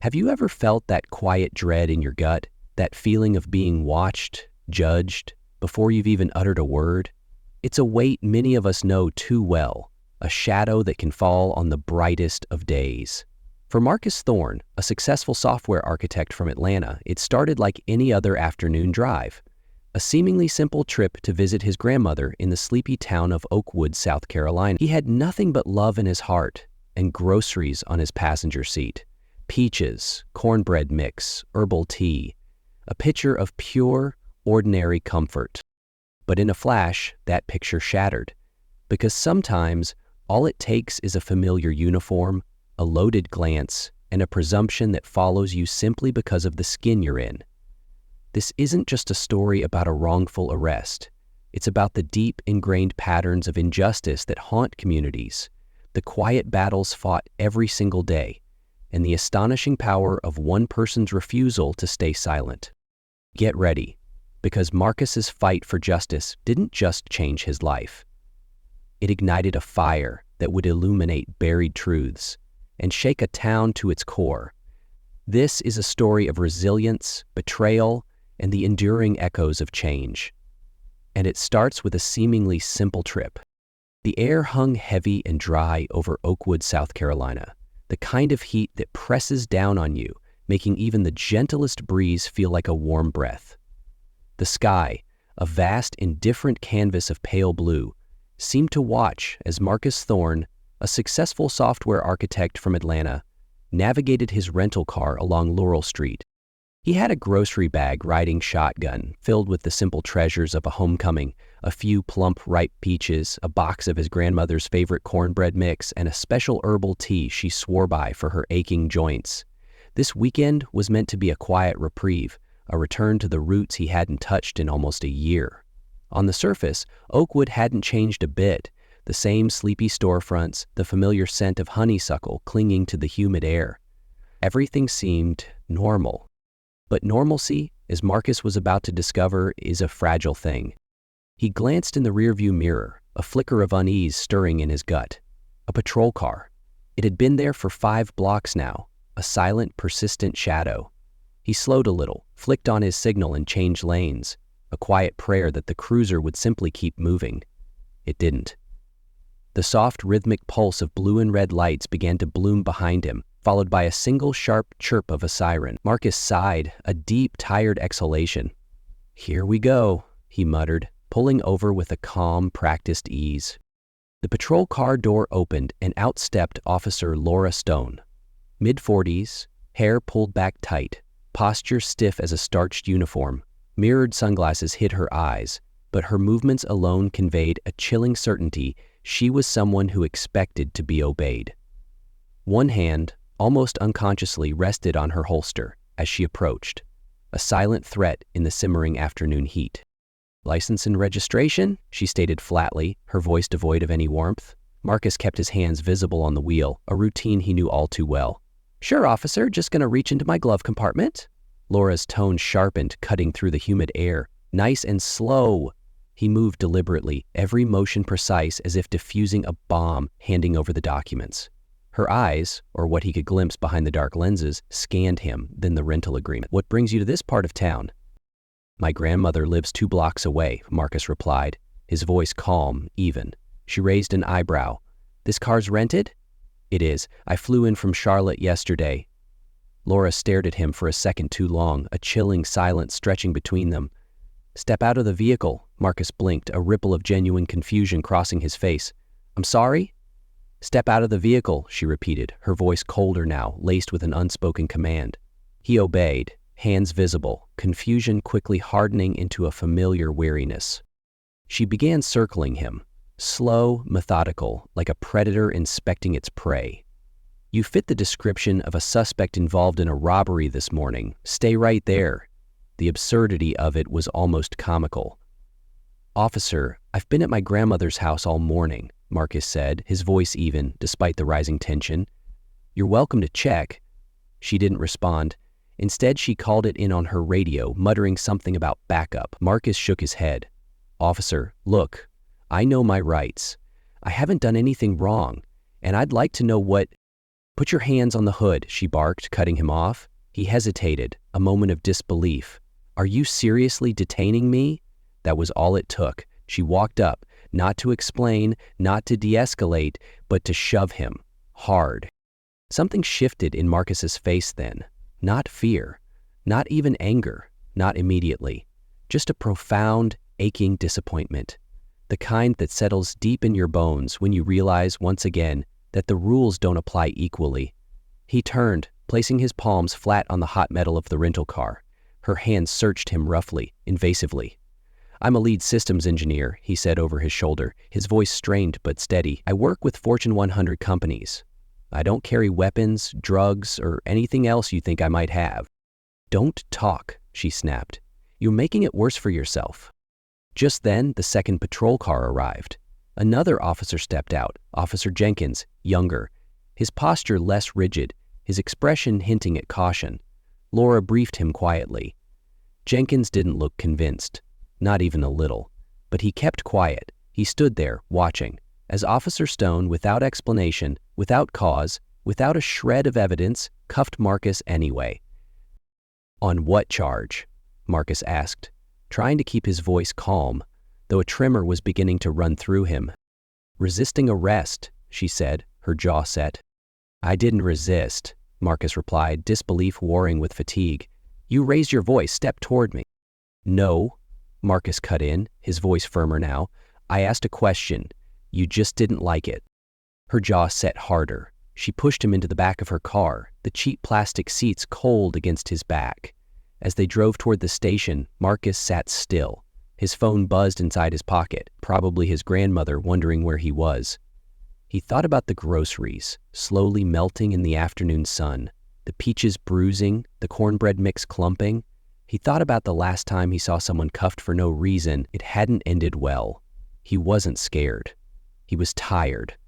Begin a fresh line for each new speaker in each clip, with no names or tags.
Have you ever felt that quiet dread in your gut, that feeling of being watched, judged, before you've even uttered a word? It's a weight many of us know too well, a shadow that can fall on the brightest of days. For Marcus Thorne, a successful software architect from Atlanta, it started like any other afternoon drive. A seemingly simple trip to visit his grandmother in the sleepy town of Oakwood, South Carolina. He had nothing but love in his heart and groceries on his passenger seat. Peaches, cornbread mix, herbal tea, a picture of pure, ordinary comfort. But in a flash, that picture shattered. Because sometimes, all it takes is a familiar uniform, a loaded glance, and a presumption that follows you simply because of the skin you're in. This isn't just a story about a wrongful arrest. It's about the deep, ingrained patterns of injustice that haunt communities, the quiet battles fought every single day, and the astonishing power of one person's refusal to stay silent. Get ready, because Marcus's fight for justice didn't just change his life. It ignited a fire that would illuminate buried truths and shake a town to its core. This is a story of resilience, betrayal, and the enduring echoes of change. And it starts with a seemingly simple trip. The air hung heavy and dry over Oakwood, South Carolina, the kind of heat that presses down on you, making even the gentlest breeze feel like a warm breath. The sky, a vast, indifferent canvas of pale blue, seemed to watch as Marcus Thorne, a successful software architect from Atlanta, navigated his rental car along Laurel Street. He had a grocery bag riding shotgun, filled with the simple treasures of a homecoming, a few plump, ripe peaches, a box of his grandmother's favorite cornbread mix, and a special herbal tea she swore by for her aching joints. This weekend was meant to be a quiet reprieve, a return to the roots he hadn't touched in almost a year. On the surface, Oakwood hadn't changed a bit. The same sleepy storefronts, the familiar scent of honeysuckle clinging to the humid air. Everything seemed normal. But normalcy, as Marcus was about to discover, is a fragile thing. He glanced in the rearview mirror, a flicker of unease stirring in his gut. A patrol car. It had been there for 5 blocks now, a silent, persistent shadow. He slowed a little, flicked on his signal and changed lanes, a quiet prayer that the cruiser would simply keep moving. It didn't. The soft, rhythmic pulse of blue and red lights began to bloom behind him, followed by a single sharp chirp of a siren. Marcus sighed, a deep, tired exhalation. "Here we go," he muttered, pulling over with a calm, practiced ease. The patrol car door opened and out stepped Officer Laura Stone. Mid-40s, hair pulled back tight, posture stiff as a starched uniform. Mirrored sunglasses hid her eyes, but her movements alone conveyed a chilling certainty she was someone who expected to be obeyed. One hand, almost unconsciously, rested on her holster as she approached, a silent threat in the simmering afternoon heat. "License and registration," she stated flatly, her voice devoid of any warmth. Marcus kept his hands visible on the wheel, a routine he knew all too well. "Sure, officer, just gonna reach into my glove compartment." Laura's tone sharpened, cutting through the humid air. "Nice and slow." He moved deliberately, every motion precise as if diffusing a bomb, handing over the documents. Her eyes, or what he could glimpse behind the dark lenses, scanned him, then the rental agreement. "What brings you to this part of town?" "My grandmother lives 2 blocks away," Marcus replied, his voice calm, even. She raised an eyebrow. "This car's rented?" "It is. I flew in from Charlotte yesterday." Laura stared at him for a second too long, a chilling silence stretching between them. "Step out of the vehicle," Marcus blinked, a ripple of genuine confusion crossing his face. "I'm sorry?" "Step out of the vehicle," she repeated, her voice colder now, laced with an unspoken command. He obeyed, hands visible, confusion quickly hardening into a familiar weariness. She began circling him, slow, methodical, like a predator inspecting its prey. "You fit the description of a suspect involved in a robbery this morning. Stay right there." The absurdity of it was almost comical. "Officer, I've been at my grandmother's house all morning," Marcus said, his voice even, despite the rising tension. "You're welcome to check." She didn't respond. Instead, she called it in on her radio, muttering something about backup. Marcus shook his head. "Officer, look, I know my rights. I haven't done anything wrong, and I'd like to know what..." "Put your hands on the hood," she barked, cutting him off. He hesitated, a moment of disbelief. "Are you seriously detaining me?" That was all it took. She walked up, not to explain, not to de-escalate, but to shove him. Hard. Something shifted in Marcus's face then. Not fear. Not even anger. Not immediately. Just a profound, aching disappointment. The kind that settles deep in your bones when you realize, once again, that the rules don't apply equally. He turned, placing his palms flat on the hot metal of the rental car. Her hands searched him roughly, invasively. "I'm a lead systems engineer," he said over his shoulder, his voice strained but steady. "I work with Fortune 100 companies. I don't carry weapons, drugs, or anything else you think I might have." "Don't talk," she snapped. "You're making it worse for yourself." Just then, the second patrol car arrived. Another officer stepped out, Officer Jenkins, younger, his posture less rigid, his expression hinting at caution. Laura briefed him quietly. Jenkins didn't look convinced, not even a little, but he kept quiet. He stood there, watching, as Officer Stone, without explanation, without cause, without a shred of evidence, cuffed Marcus anyway. "On what charge?" Marcus asked, trying to keep his voice calm, though a tremor was beginning to run through him. "Resisting arrest," she said, her jaw set. "I didn't resist," Marcus replied, disbelief warring with fatigue. "You raised your voice, stepped toward me." "No," Marcus cut in, his voice firmer now. "I asked a question. You just didn't like it." Her jaw set harder. She pushed him into the back of her car, the cheap plastic seats cold against his back. As they drove toward the station, Marcus sat still. His phone buzzed inside his pocket, probably his grandmother wondering where he was. He thought about the groceries, slowly melting in the afternoon sun, the peaches bruising, the cornbread mix clumping. He thought about the last time he saw someone cuffed for no reason. It hadn't ended well. He wasn't scared. He was tired.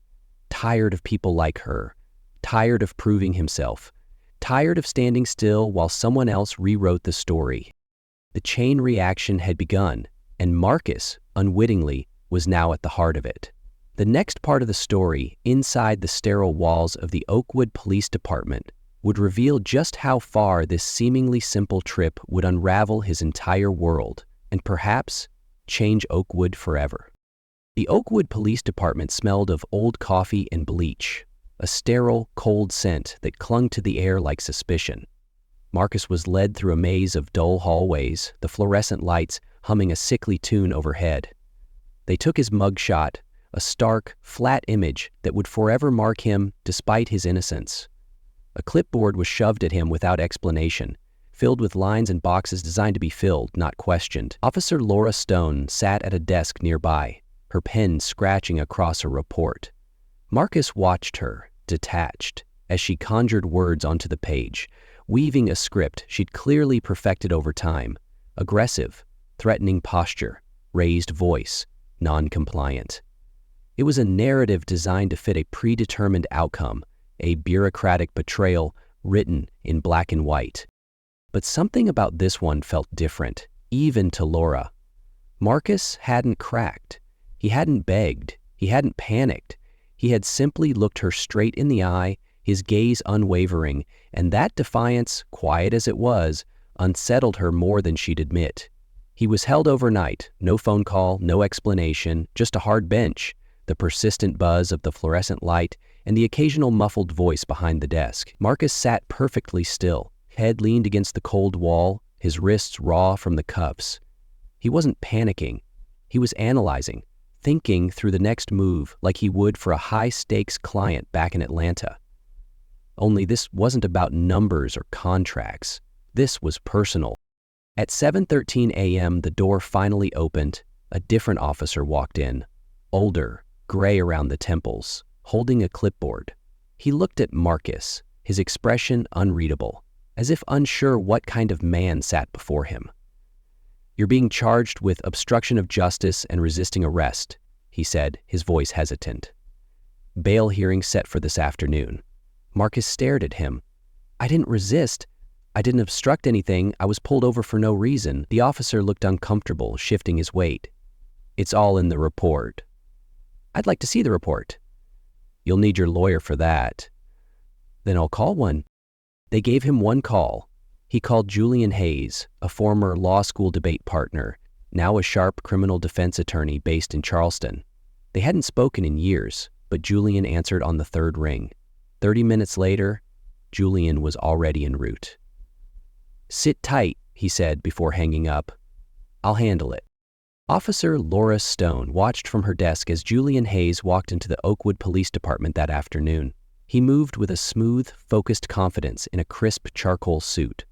Tired of people like her. Tired of proving himself. Tired of standing still while someone else rewrote the story. The chain reaction had begun, and Marcus, unwittingly, was now at the heart of it. The next part of the story, inside the sterile walls of the Oakwood Police Department, would reveal just how far this seemingly simple trip would unravel his entire world, and perhaps change Oakwood forever. The Oakwood Police Department smelled of old coffee and bleach, a sterile, cold scent that clung to the air like suspicion. Marcus was led through a maze of dull hallways, the fluorescent lights humming a sickly tune overhead. They took his mugshot, a stark, flat image that would forever mark him despite his innocence. A clipboard was shoved at him without explanation, filled with lines and boxes designed to be filled, not questioned. Officer Laura Stone sat at a desk nearby, her pen scratching across a report. Marcus watched her, detached, as she conjured words onto the page, weaving a script she'd clearly perfected over time. Aggressive, threatening posture, raised voice, non-compliant. It was a narrative designed to fit a predetermined outcome, a bureaucratic betrayal written in black and white. But something about this one felt different, even to Laura. Marcus hadn't cracked. He hadn't begged. He hadn't panicked. He had simply looked her straight in the eye, his gaze unwavering, and that defiance, quiet as it was, unsettled her more than she'd admit. He was held overnight, no phone call, no explanation, just a hard bench, the persistent buzz of the fluorescent light, and the occasional muffled voice behind the desk. Marcus sat perfectly still, head leaned against the cold wall, his wrists raw from the cuffs. He wasn't panicking. He was analyzing, thinking through the next move like he would for a high-stakes client back in Atlanta. Only this wasn't about numbers or contracts. This was personal. At 7:13 a.m., the door finally opened. A different officer walked in, older, gray around the temples, holding a clipboard. He looked at Marcus, his expression unreadable, as if unsure what kind of man sat before him. "You're being charged with obstruction of justice and resisting arrest," he said, his voice hesitant. "Bail hearing set for this afternoon." Marcus stared at him. "I didn't resist. I didn't obstruct anything. I was pulled over for no reason." The officer looked uncomfortable, shifting his weight. "It's all in the report." "I'd like to see the report." "You'll need your lawyer for that." Then I'll call one. They gave him one call. He called Julian Hayes, a former law school debate partner, now a sharp criminal defense attorney based in Charleston. They hadn't spoken in years, but Julian answered on the third ring. 30 minutes later, Julian was already en route. "Sit tight," he said before hanging up. "I'll handle it." Officer Laura Stone watched from her desk as Julian Hayes walked into the Oakwood Police Department that afternoon. He moved with a smooth, focused confidence in a crisp charcoal suit.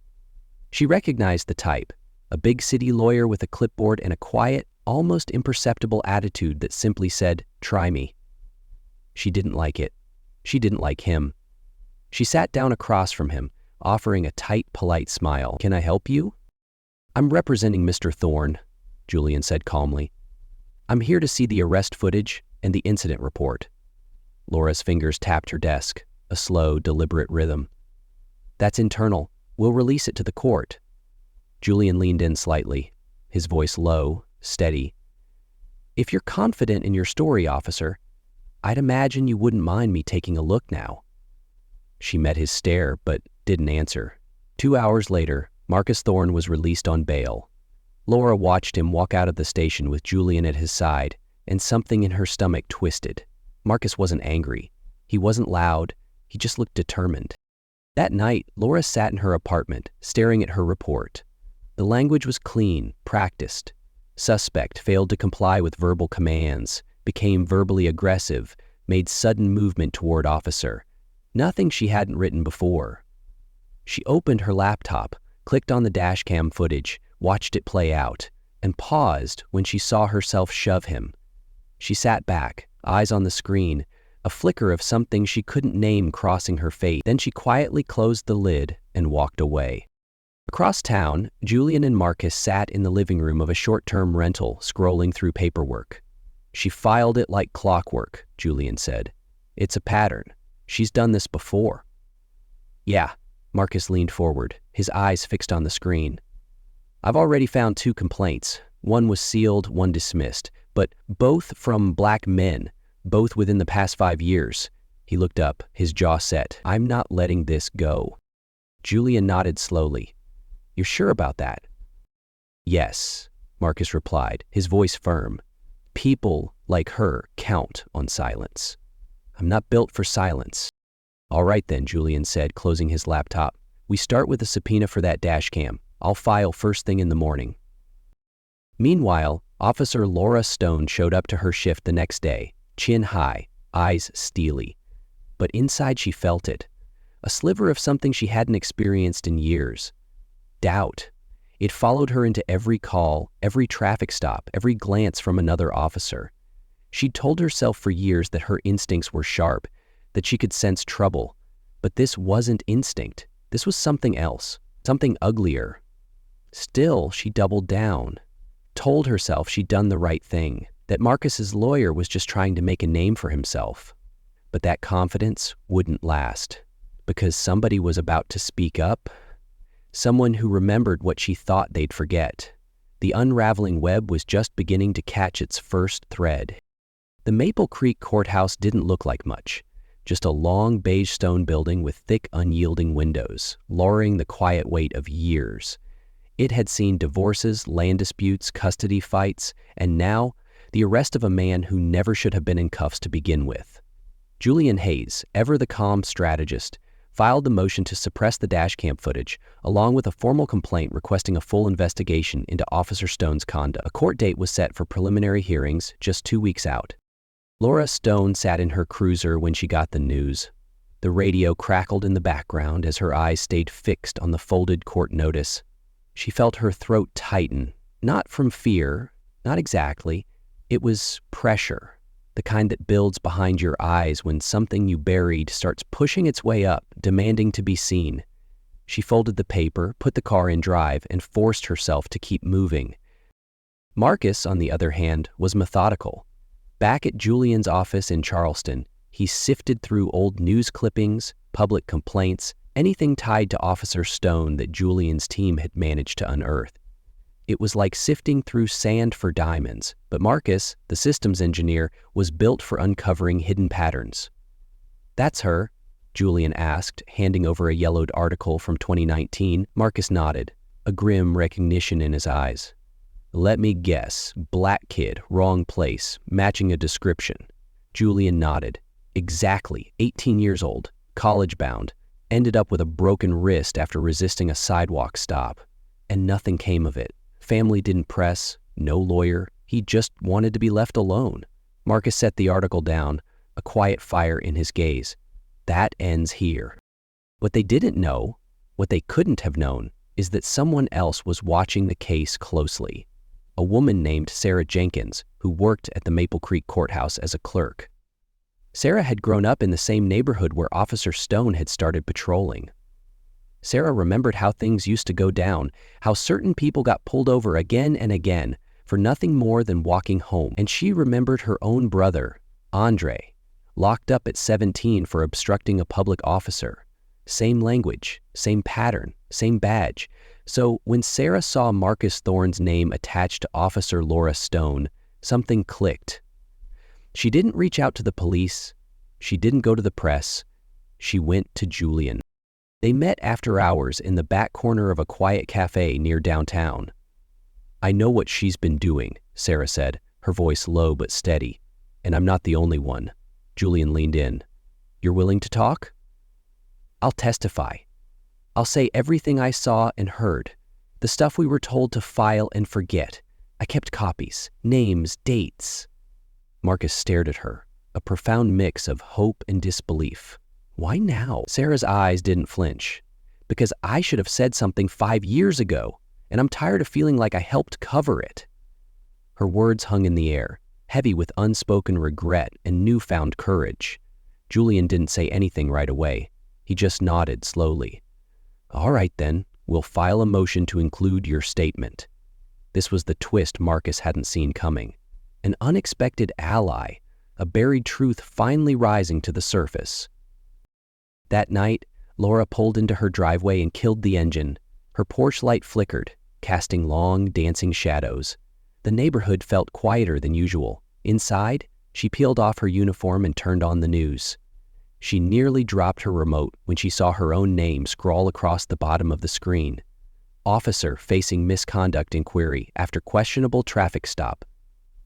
She recognized the type, a big city lawyer with a clipboard and a quiet, almost imperceptible attitude that simply said, "Try me." She didn't like it. She didn't like him. She sat down across from him, offering a tight, polite smile. "Can I help you?" "I'm representing Mr. Thorne," Julian said calmly. "I'm here to see the arrest footage and the incident report." Laura's fingers tapped her desk, a slow, deliberate rhythm. "That's internal. We'll release it to the court." Julian leaned in slightly, his voice low, steady. "If you're confident in your story, officer, I'd imagine you wouldn't mind me taking a look now." She met his stare, but didn't answer. 2 hours later, Marcus Thorne was released on bail. Laura watched him walk out of the station with Julian at his side, and something in her stomach twisted. Marcus wasn't angry. He wasn't loud. He just looked determined. That night, Laura sat in her apartment, staring at her report. The language was clean, practiced. Suspect failed to comply with verbal commands, became verbally aggressive, made sudden movement toward officer. Nothing she hadn't written before. She opened her laptop, clicked on the dashcam footage, watched it play out, and paused when she saw herself shove him. She sat back, eyes on the screen, a flicker of something she couldn't name crossing her face. Then she quietly closed the lid and walked away. Across town, Julian and Marcus sat in the living room of a short-term rental, scrolling through paperwork. "She filed it like clockwork," Julian said. "It's a pattern. She's done this before." "Yeah," Marcus leaned forward, his eyes fixed on the screen. "I've already found 2 complaints. One was sealed, one dismissed, but both from black men, both within the past 5 years. He looked up, his jaw set. "I'm not letting this go." Julian nodded slowly. "You're sure about that?" "Yes," Marcus replied, his voice firm. "People like her count on silence. I'm not built for silence." "All right then," Julian said, closing his laptop. "We start with a subpoena for that dashcam. I'll file first thing in the morning." Meanwhile, Officer Laura Stone showed up to her shift the next day, chin high, eyes steely. But inside she felt it, a sliver of something she hadn't experienced in years. Doubt. It followed her into every call, every traffic stop, every glance from another officer. She'd told herself for years that her instincts were sharp, that she could sense trouble. But this wasn't instinct. This was something else, something uglier. Still, she doubled down, told herself she'd done the right thing, that Marcus's lawyer was just trying to make a name for himself. But that confidence wouldn't last, because somebody was about to speak up. Someone who remembered what she thought they'd forget. The unraveling web was just beginning to catch its first thread. The Maple Creek courthouse didn't look like much, just a long beige stone building with thick, unyielding windows, lowering the quiet weight of years. It had seen divorces, land disputes, custody fights, and now, the arrest of a man who never should have been in cuffs to begin with. Julian Hayes, ever the calm strategist, filed the motion to suppress the dashcam footage, along with a formal complaint requesting a full investigation into Officer Stone's conduct. A court date was set for preliminary hearings just 2 weeks out. Laura Stone sat in her cruiser when she got the news. The radio crackled in the background as her eyes stayed fixed on the folded court notice. She felt her throat tighten, not from fear, not exactly. It was pressure, the kind that builds behind your eyes when something you buried starts pushing its way up, demanding to be seen. She folded the paper, put the car in drive, and forced herself to keep moving. Marcus, on the other hand, was methodical. Back at Julian's office in Charleston, he sifted through old news clippings, public complaints, anything tied to Officer Stone that Julian's team had managed to unearth. It was like sifting through sand for diamonds, but Marcus, the systems engineer, was built for uncovering hidden patterns. "That's her," Julian asked, handing over a yellowed article from 2019. Marcus nodded, a grim recognition in his eyes. Let me guess, black kid, wrong place, matching a description. Julian nodded. Exactly, 18 years old, college-bound, ended up with a broken wrist after resisting a sidewalk stop. And nothing came of it. Family didn't press, no lawyer, he just wanted to be left alone. Marcus set the article down, a quiet fire in his gaze. That ends here. What they didn't know, what they couldn't have known, is that someone else was watching the case closely. A woman named Sarah Jenkins, who worked at the Maple Creek courthouse as a clerk. Sarah had grown up in the same neighborhood where Officer Stone had started patrolling. Sarah remembered how things used to go down, how certain people got pulled over again and again for nothing more than walking home. And she remembered her own brother, Andre, locked up at 17 for obstructing a public officer. Same language, same pattern, same badge. So when Sarah saw Marcus Thorne's name attached to Officer Laura Stone, something clicked. She didn't reach out to the police. She didn't go to the press. She went to Julian. They met after hours in the back corner of a quiet cafe near downtown. I know what she's been doing, Sarah said, her voice low but steady. And I'm not the only one. Julian leaned in. You're willing to talk? I'll testify. I'll say everything I saw and heard. The stuff we were told to file and forget. I kept copies, names, dates. Marcus stared at her, a profound mix of hope and disbelief. Why now? Sarah's eyes didn't flinch. Because I should have said something 5 years ago, and I'm tired of feeling like I helped cover it. Her words hung in the air, heavy with unspoken regret and newfound courage. Julian didn't say anything right away. He just nodded slowly. All right then, we'll file a motion to include your statement. This was the twist Marcus hadn't seen coming. An unexpected ally, a buried truth finally rising to the surface. That night, Laura pulled into her driveway and killed the engine. Her porch light flickered, casting long, dancing shadows. The neighborhood felt quieter than usual. Inside, she peeled off her uniform and turned on the news. She nearly dropped her remote when she saw her own name scrawl across the bottom of the screen. Officer facing misconduct inquiry after questionable traffic stop.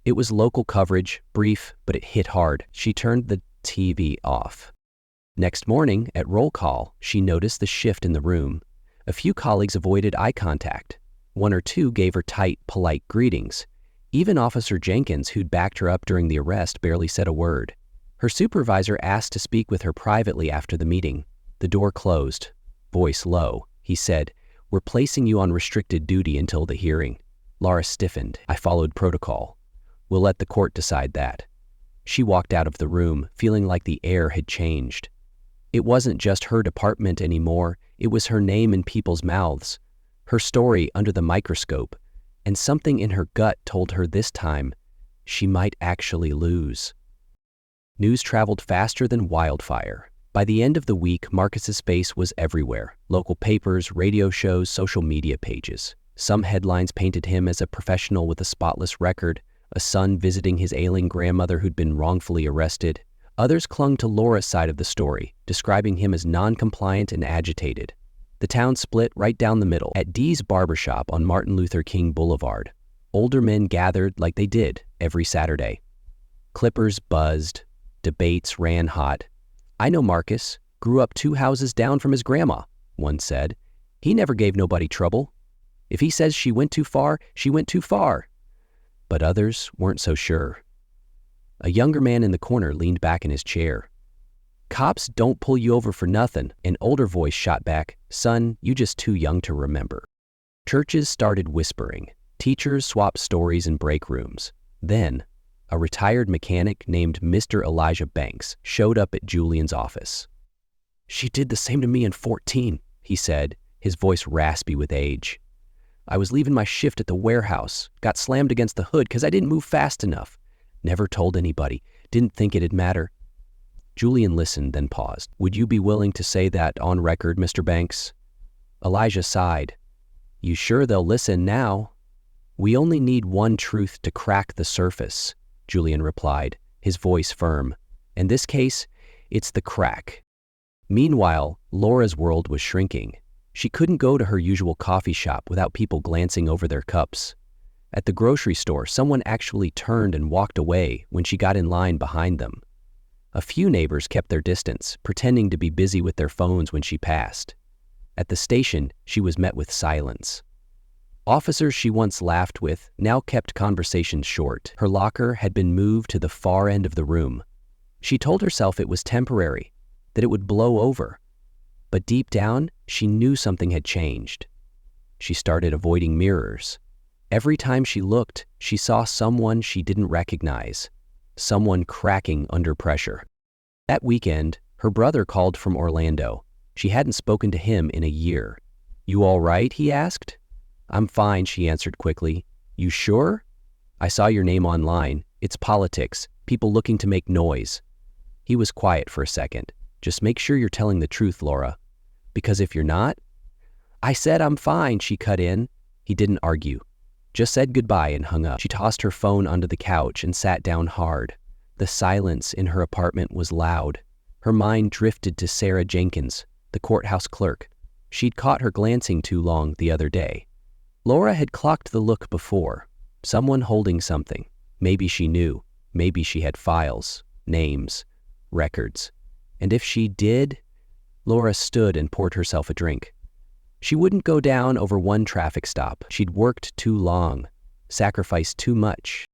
It was local coverage, brief, but it hit hard. She turned the TV off. Next morning, at roll call, she noticed the shift in the room. A few colleagues avoided eye contact. One or two gave her tight, polite greetings. Even Officer Jenkins, who'd backed her up during the arrest, barely said a word. Her supervisor asked to speak with her privately after the meeting. The door closed. Voice low. He said, "We're placing you on restricted duty until the hearing." Laura stiffened. I followed protocol. We'll let the court decide that. She walked out of the room, feeling like the air had changed. It wasn't just her department anymore. It was her name in people's mouths. Her story under the microscope. And something in her gut told her this time, she might actually lose. News traveled faster than wildfire. By the end of the week, Marcus's face was everywhere. Local papers, radio shows, social media pages. Some headlines painted him as a professional with a spotless record, a son visiting his ailing grandmother who'd been wrongfully arrested. Others clung to Laura's side of the story, describing him as non-compliant and agitated. The town split right down the middle. At Dee's barbershop on Martin Luther King Boulevard, older men gathered like they did every Saturday. Clippers buzzed. Debates ran hot. I know Marcus, grew up 2 houses down from his grandma, one said. He never gave nobody trouble. If he says she went too far, she went too far. But others weren't so sure. A younger man in the corner leaned back in his chair. Cops don't pull you over for nothing, an older voice shot back. Son, you just too young to remember. Churches started whispering. Teachers swapped stories in break rooms. Then, a retired mechanic named Mr. Elijah Banks showed up at Julian's office. She did the same to me in 14, he said, his voice raspy with age. I was leaving my shift at the warehouse, got slammed against the hood because I didn't move fast enough. Never told anybody, didn't think it'd matter. Julian listened, then paused. Would you be willing to say that on record, Mr. Banks? Elijah sighed. You sure they'll listen now? We only need one truth to crack the surface, Julian replied, his voice firm. In this case, it's the crack. Meanwhile, Laura's world was shrinking. She couldn't go to her usual coffee shop without people glancing over their cups. At the grocery store, someone actually turned and walked away when she got in line behind them. A few neighbors kept their distance, pretending to be busy with their phones when she passed. At the station, she was met with silence. Officers she once laughed with now kept conversations short. Her locker had been moved to the far end of the room. She told herself it was temporary, that it would blow over. But deep down, she knew something had changed. She started avoiding mirrors. Every time she looked, she saw someone she didn't recognize, someone cracking under pressure. That weekend, her brother called from Orlando. She hadn't spoken to him in a year. "You all right?" he asked. "I'm fine," she answered quickly. "You sure?" "I saw your name online. It's politics, people looking to make noise." He was quiet for a second. "Just make sure you're telling the truth, Laura. Because if you're not—" "I said I'm fine," she cut in. He didn't argue. Just said goodbye and hung up. She tossed her phone onto the couch and sat down hard. The silence in her apartment was loud. Her mind drifted to Sarah Jenkins, the courthouse clerk. She'd caught her glancing too long the other day. Laura had clocked the look before. Someone holding something. Maybe she knew. Maybe she had files, names, records. And if she did— Laura stood and poured herself a drink. She wouldn't go down over one traffic stop. She'd worked too long, sacrificed too much.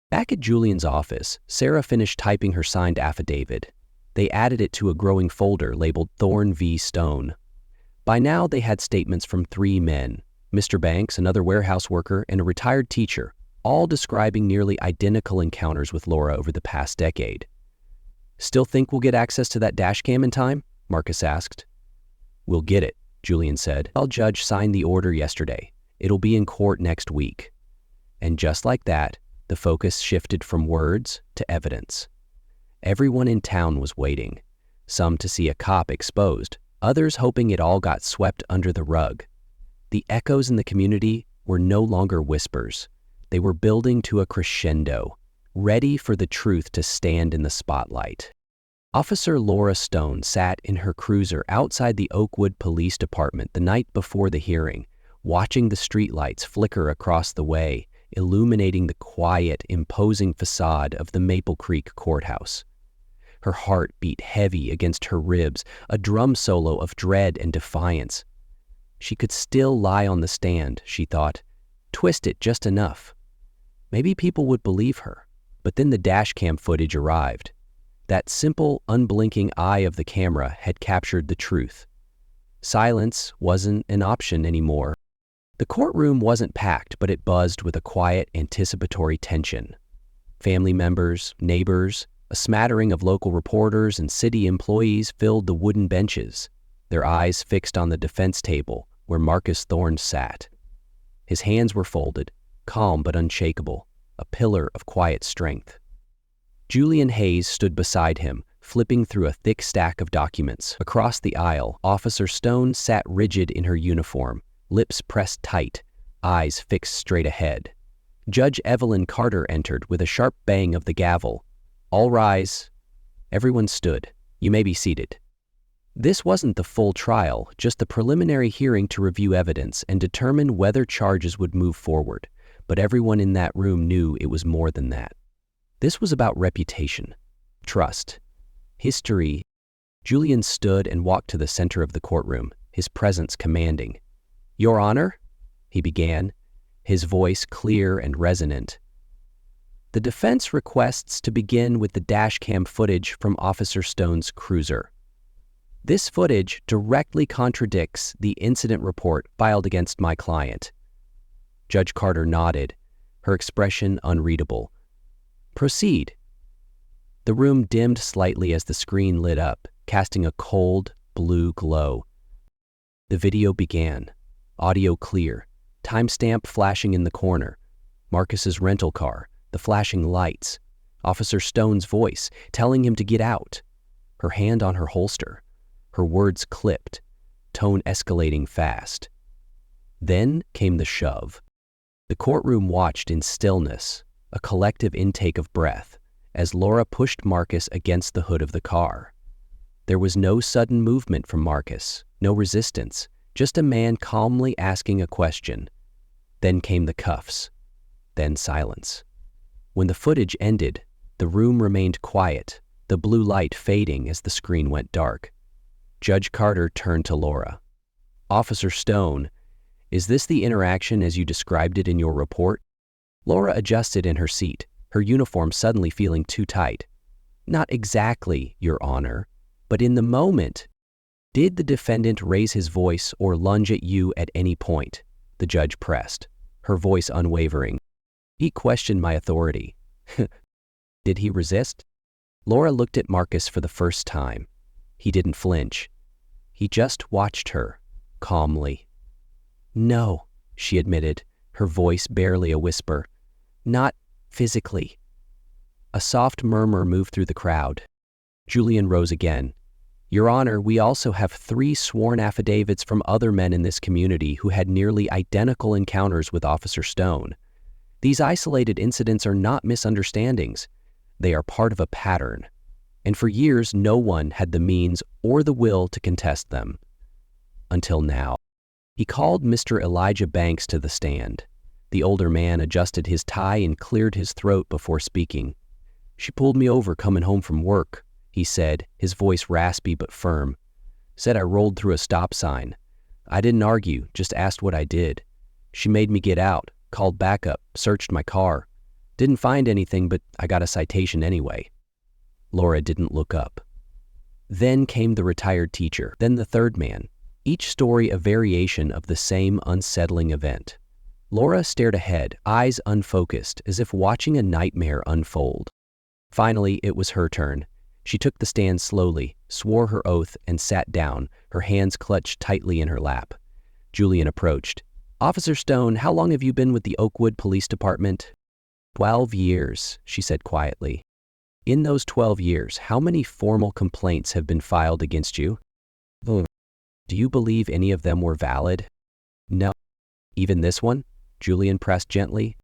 Back at Julian's office, Sarah finished typing her signed affidavit. They added it to a growing folder labeled Thorne v. Stone. By now, they had statements from 3 men, Mr. Banks, another warehouse worker, and a retired teacher, all describing nearly identical encounters with Laura over the past decade. "Still think we'll get access to that dash cam in time?" Marcus asked. "We'll get it," Julian said. "Our judge signed the order yesterday. It'll be in court next week." And just like that, the focus shifted from words to evidence. Everyone in town was waiting, some to see a cop exposed, others hoping it all got swept under the rug. The echoes in the community were no longer whispers. They were building to a crescendo, ready for the truth to stand in the spotlight. Officer Laura Stone sat in her cruiser outside the Oakwood Police Department the night before the hearing, watching the streetlights flicker across the way, illuminating the quiet, imposing facade of the Maple Creek Courthouse. Her heart beat heavy against her ribs, a drum solo of dread and defiance. She could still lie on the stand, she thought, twist it just enough. Maybe people would believe her. But then the dashcam footage arrived. That simple, unblinking eye of the camera had captured the truth. Silence wasn't an option anymore. The courtroom wasn't packed, but it buzzed with a quiet, anticipatory tension. Family members, neighbors, a smattering of local reporters and city employees filled the wooden benches, their eyes fixed on the defense table where Marcus Thorne sat. His hands were folded, calm but unshakable, a pillar of quiet strength. Julian Hayes stood beside him, flipping through a thick stack of documents. Across the aisle, Officer Stone sat rigid in her uniform, lips pressed tight, eyes fixed straight ahead. Judge Evelyn Carter entered with a sharp bang of the gavel. "All rise." Everyone stood. "You may be seated." This wasn't the full trial, just the preliminary hearing to review evidence and determine whether charges would move forward. But everyone in that room knew it was more than that. This was about reputation, trust, history. Julian stood and walked to the center of the courtroom, his presence commanding. "Your Honor," he began, his voice clear and resonant. "The defense requests to begin with the dashcam footage from Officer Stone's cruiser. This footage directly contradicts the incident report filed against my client." Judge Carter nodded, her expression unreadable. "Proceed." The room dimmed slightly as the screen lit up, casting a cold, blue glow. The video began, audio clear, timestamp flashing in the corner, Marcus's rental car, the flashing lights, Officer Stone's voice telling him to get out, her hand on her holster, her words clipped, tone escalating fast. Then came the shove. The courtroom watched in stillness, a collective intake of breath, as Laura pushed Marcus against the hood of the car. There was no sudden movement from Marcus, no resistance, just a man calmly asking a question. Then came the cuffs, then silence. When the footage ended, the room remained quiet, the blue light fading as the screen went dark. Judge Carter turned to Laura. "Officer Stone, is this the interaction as you described it in your report?" Laura adjusted in her seat, her uniform suddenly feeling too tight. "Not exactly, Your Honor, but in the moment." "Did the defendant raise his voice or lunge at you at any point?" the judge pressed, her voice unwavering. "He questioned my authority." "Did he resist?" Laura looked at Marcus for the first time. He didn't flinch. He just watched her, calmly. "No," she admitted, her voice barely a whisper. "Not physically." A soft murmur moved through the crowd. Julian rose again. "Your Honor, we also have 3 sworn affidavits from other men in this community who had nearly identical encounters with Officer Stone. These isolated incidents are not misunderstandings. They are part of a pattern. And for years, no one had the means or the will to contest them. Until now." He called Mr. Elijah Banks to the stand. The older man adjusted his tie and cleared his throat before speaking. "She pulled me over coming home from work," he said, his voice raspy but firm. "Said I rolled through a stop sign. I didn't argue, just asked what I did. She made me get out, called backup, searched my car. Didn't find anything, but I got a citation anyway." Laura didn't look up. Then came the retired teacher, then the third man, each story a variation of the same unsettling event. Laura stared ahead, eyes unfocused, as if watching a nightmare unfold. Finally, it was her turn. She took the stand slowly, swore her oath, and sat down, her hands clutched tightly in her lap. Julian approached. "Officer Stone, how long have you been with the Oakwood Police Department?" 12 years, she said quietly. "In those 12 years, how many formal complaints have been filed against you?" "Do you believe any of them were valid?" "No." "Even this one?" Julian pressed gently.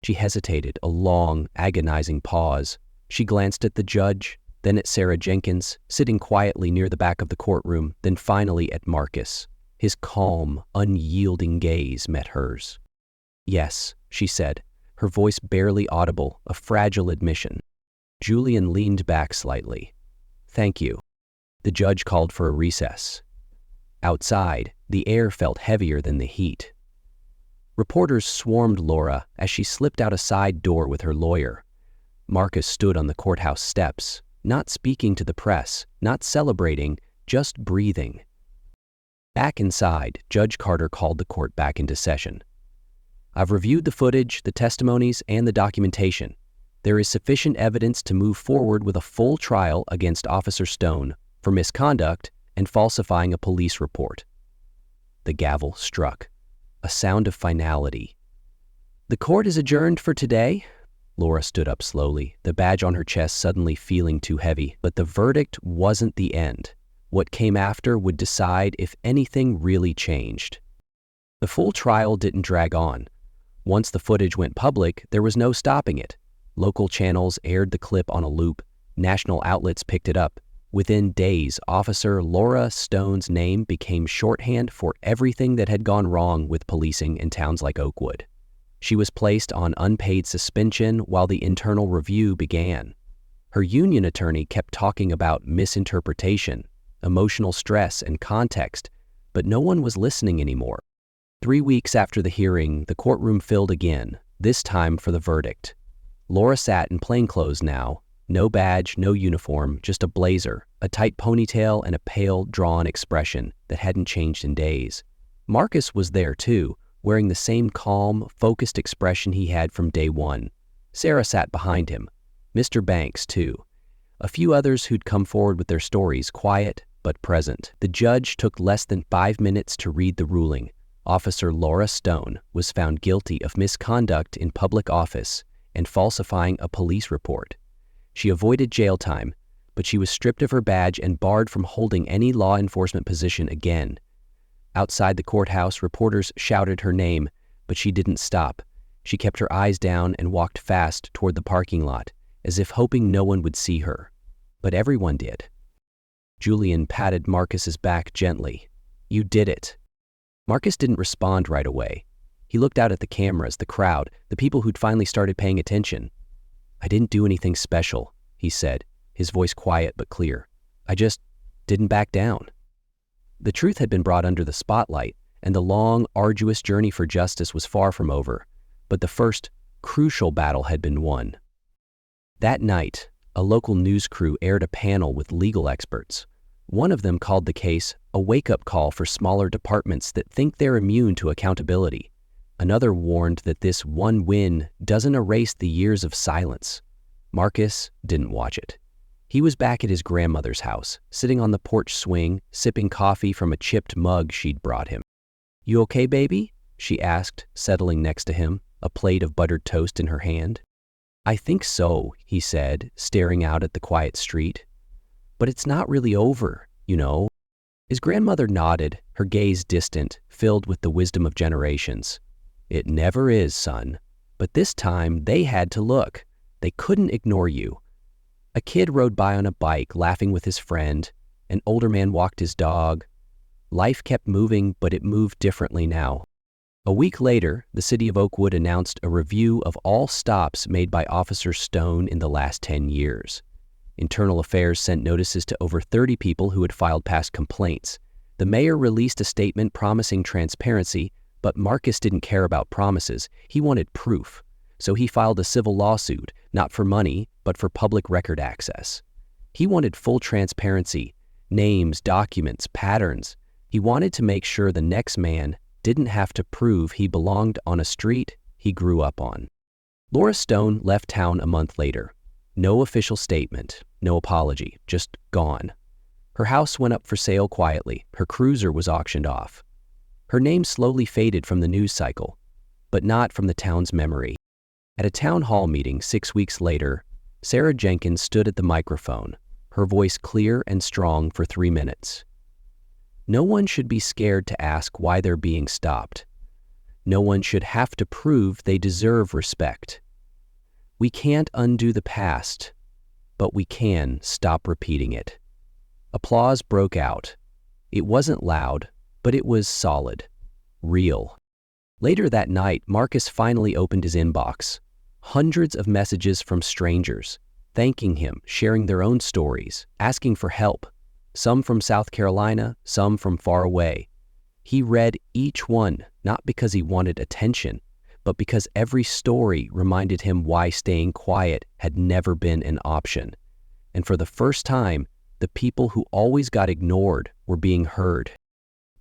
She hesitated, a long, agonizing pause. She glanced at the judge, then at Sarah Jenkins, sitting quietly near the back of the courtroom, then finally at Marcus. His calm, unyielding gaze met hers. "Yes," she said, her voice barely audible, a fragile admission. Julian leaned back slightly. "Thank you." The judge called for a recess. Outside, the air felt heavier than the heat. Reporters swarmed Laura as she slipped out a side door with her lawyer. Marcus stood on the courthouse steps, not speaking to the press, not celebrating, just breathing. Back inside, Judge Carter called the court back into session. "I've reviewed the footage, the testimonies, and the documentation. There is sufficient evidence to move forward with a full trial against Officer Stone for misconduct and falsifying a police report." The gavel struck, a sound of finality. "The court is adjourned for today." Laura stood up slowly, the badge on her chest suddenly feeling too heavy. But the verdict wasn't the end. What came after would decide if anything really changed. The full trial didn't drag on. Once the footage went public, there was no stopping it. Local channels aired the clip on a loop. National outlets picked it up. Within days, Officer Laura Stone's name became shorthand for everything that had gone wrong with policing in towns like Oakwood. She was placed on unpaid suspension while the internal review began. Her union attorney kept talking about misinterpretation, emotional stress, and context, but no one was listening anymore. 3 weeks after the hearing, the courtroom filled again, this time for the verdict. Laura sat in plainclothes now, no badge, no uniform, just a blazer, a tight ponytail, and a pale, drawn expression that hadn't changed in days. Marcus was there too, wearing the same calm, focused expression he had from day one. Sarah sat behind him. Mr. Banks, too. A few others who'd come forward with their stories, quiet but present. The judge took less than 5 minutes to read the ruling. Officer Laura Stone was found guilty of misconduct in public office and falsifying a police report. She avoided jail time, but she was stripped of her badge and barred from holding any law enforcement position again. Outside the courthouse, reporters shouted her name, but she didn't stop. She kept her eyes down and walked fast toward the parking lot, as if hoping no one would see her. But everyone did. Julian patted Marcus's back gently. "You did it." Marcus didn't respond right away. He looked out at the cameras, the crowd, the people who'd finally started paying attention. "I didn't do anything special," he said, his voice quiet but clear. "I just didn't back down." The truth had been brought under the spotlight, and the long, arduous journey for justice was far from over, but the first, crucial battle had been won. That night, a local news crew aired a panel with legal experts. One of them called the case a wake-up call for smaller departments that think they're immune to accountability. Another warned that this one win doesn't erase the years of silence. Marcus didn't watch it. He was back at his grandmother's house, sitting on the porch swing, sipping coffee from a chipped mug she'd brought him. "You okay, baby?" she asked, settling next to him, a plate of buttered toast in her hand. "I think so," he said, staring out at the quiet street. "But it's not really over, you know." His grandmother nodded, her gaze distant, filled with the wisdom of generations. "It never is, son. But this time they had to look. They couldn't ignore you." A kid rode by on a bike, laughing with his friend. An older man walked his dog. Life kept moving, but it moved differently now. A week later, the city of Oakwood announced a review of all stops made by Officer Stone in the last 10 years. Internal Affairs sent notices to over 30 people who had filed past complaints. The mayor released a statement promising transparency, but Marcus didn't care about promises. He wanted proof. So he filed a civil lawsuit, not for money, but for public record access. He wanted full transparency, names, documents, patterns. He wanted to make sure the next man didn't have to prove he belonged on a street he grew up on. Laura Stone left town a month later. No official statement, no apology, just gone. Her house went up for sale quietly. Her cruiser was auctioned off. Her name slowly faded from the news cycle, but not from the town's memory. At a town hall meeting 6 weeks later, Sarah Jenkins stood at the microphone, her voice clear and strong for 3 minutes. No one should be scared to ask why they're being stopped. No one should have to prove they deserve respect. We can't undo the past, but we can stop repeating it. Applause broke out. It wasn't loud, but it was solid, real. Later that night, Marcus finally opened his inbox. Hundreds of messages from strangers, thanking him, sharing their own stories, asking for help. Some from South Carolina, some from far away. He read each one, not because he wanted attention, but because every story reminded him why staying quiet had never been an option. And for the first time, the people who always got ignored were being heard.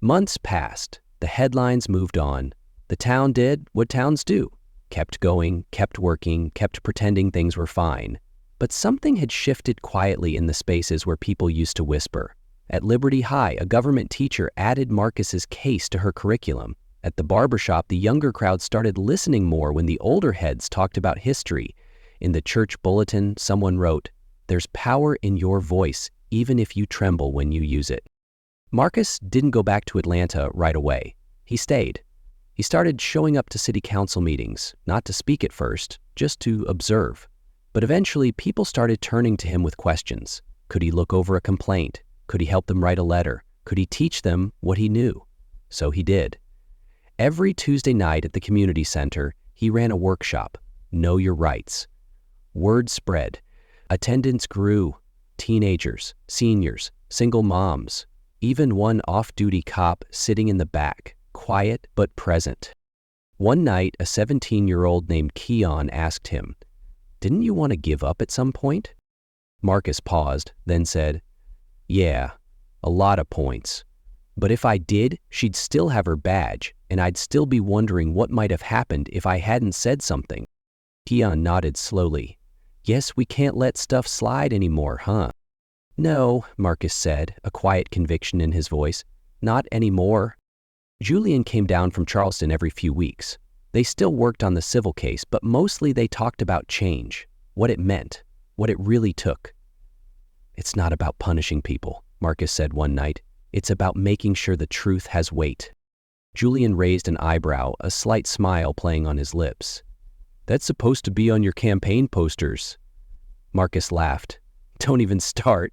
Months passed. The headlines moved on. The town did what towns do. Kept going, kept working, kept pretending things were fine. But something had shifted quietly in the spaces where people used to whisper. At Liberty High, a government teacher added Marcus's case to her curriculum. At the barbershop, the younger crowd started listening more when the older heads talked about history. In the church bulletin, someone wrote, "There's power in your voice, even if you tremble when you use it." Marcus didn't go back to Atlanta right away. He stayed. He started showing up to city council meetings, not to speak at first, just to observe. But eventually, people started turning to him with questions. Could he look over a complaint? Could he help them write a letter? Could he teach them what he knew? So he did. Every Tuesday night at the community center, he ran a workshop, Know Your Rights. Word spread. Attendance grew. Teenagers, seniors, single moms, even one off-duty cop sitting in the back, quiet but present. One night, a 17-year-old named Keon asked him, "Didn't you want to give up at some point?" Marcus paused, then said, "Yeah, a lot of points. But if I did, she'd still have her badge, and I'd still be wondering what might have happened if I hadn't said something." Keon nodded slowly. "Guess we can't let stuff slide anymore, huh?" "No," Marcus said, a quiet conviction in his voice. "Not anymore." Julian came down from Charleston every few weeks. They still worked on the civil case, but mostly they talked about change, what it meant, what it really took. "It's not about punishing people," Marcus said one night. "It's about making sure the truth has weight." Julian raised an eyebrow, a slight smile playing on his lips. "That's supposed to be on your campaign posters." Marcus laughed. "Don't even start."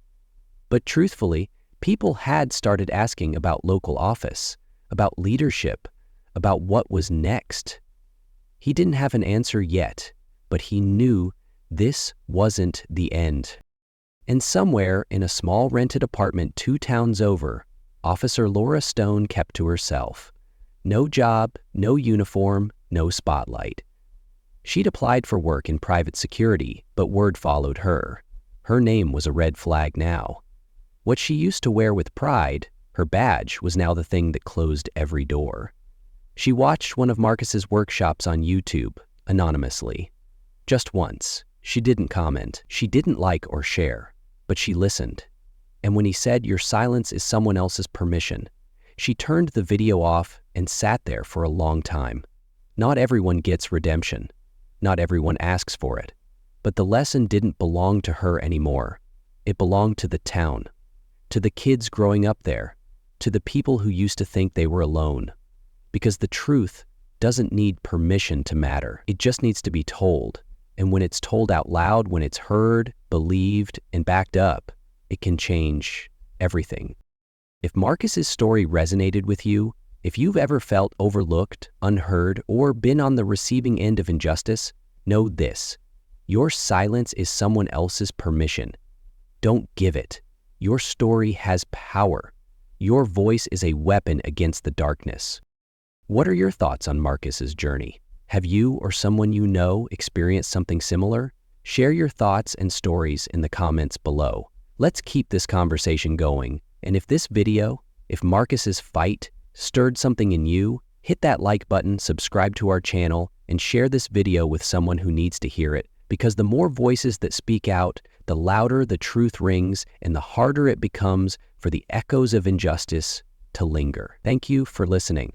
But truthfully, People had started asking about local office, about leadership, about what was next. He didn't have an answer yet, but he knew this wasn't the end. And somewhere in a small rented apartment 2 towns over, Officer Laura Stone kept to herself. No job, no uniform, no spotlight. She'd applied for work in private security, but word followed her. Her name was a red flag now. What she used to wear with pride, her badge, was now the thing that closed every door. She watched one of Marcus's workshops on YouTube, anonymously. Just once. She didn't comment, she didn't like or share, but she listened. And when he said, "Your silence is someone else's permission," she turned the video off and sat there for a long time. Not everyone gets redemption. Not everyone asks for it. But the lesson didn't belong to her anymore. It belonged to the town, to the kids growing up there, to the people who used to think they were alone. Because the truth doesn't need permission to matter. It just needs to be told. And when it's told out loud, when it's heard, believed, and backed up, it can change everything. If Marcus's story resonated with you, if you've ever felt overlooked, unheard, or been on the receiving end of injustice, know this: your silence is someone else's permission. Don't give it. Your story has power. Your voice is a weapon against the darkness. What are your thoughts on Marcus's journey? Have you or someone you know experienced something similar? Share your thoughts and stories in the comments below. Let's keep this conversation going. And if this video, if Marcus's fight stirred something in you, hit that like button, subscribe to our channel, and share this video with someone who needs to hear it. Because the more voices that speak out, the louder the truth rings and the harder it becomes for the echoes of injustice to linger. Thank you for listening.